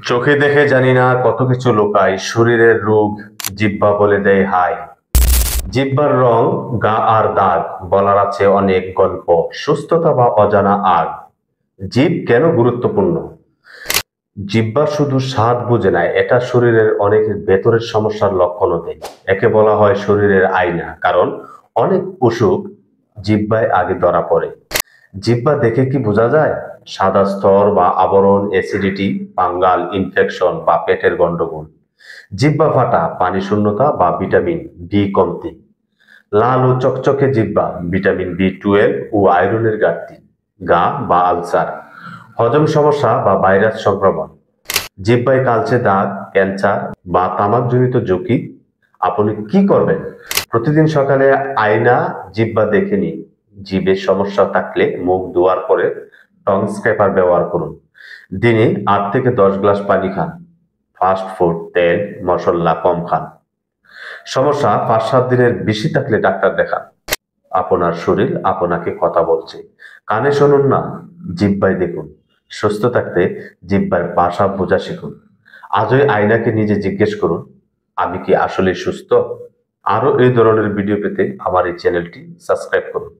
চোখে দেখে জানি না কত কিছু লুকায়, শরীরের রোগ জিহ্বা বলে দেয় হাই। জিহ্বার রং, গা আর দাগ, বলার আছে অনেক গল্প, সুস্থতা বা অজানা আগ। জিভ কেন গুরুত্বপূর্ণ? জিহ্বা শুধু স্বাদ বুঝে না, এটা শরীরের অনেক ভেতরের সমস্যার লক্ষণও দেয়। একে বলা হয় শরীরের আয়না, কারণ অনেক অসুখ জিহ্বায় আগে ধরা পড়ে। জিহ্বা দেখে কি বোঝা যায়? সাদা স্তর বা আবরণ, অ্যাসিডিটি, ফাঙ্গাল ইনফেকশন বা পেটের গন্ডগোল। জিহ্বা ফাটা, পানি শূন্যতা বা ভিটামিন বি কমতি। লাল ও চকচকে জিহ্বা, ভিটামিন বি 12 ও আয়রনের ঘাটতি। গা বা আলসার, হজম সমস্যা বা ভাইরাস সংক্রমণ। জিহ্বায় কালচে দাগ, ক্যান্সার বা তামাকজনিত ঝুঁকি। আপনি কি করবেন? প্রতিদিন সকালে আয়না জিহ্বা দেখে নিন। জিভে সমস্যা থাকলে মুখ ধোয়ার পরে টং স্ক্র্যাপার ব্যবহার করুন। দিনে 8 থেকে 10 গ্লাস পানি খান। ফাস্ট ফুড, তেল, মশলা কম খান। সমস্যা 5-7 দিনের বেশি থাকলে ডাক্তার দেখান। আপনার শরীর আপনাকে কথা বলছে। কানে শুনুন না, জিহ্বায় দেখুন। সুস্থ থাকতে জিহ্বার ভাষা বোঝা শিখুন। আজই আয়নাকে নিজে জিজ্ঞেস করুন, আমি কি আসলে সুস্থ? আরো এই ধরনের ভিডিও পেতে আমার এই চ্যানেলটি সাবস্ক্রাইব করুন।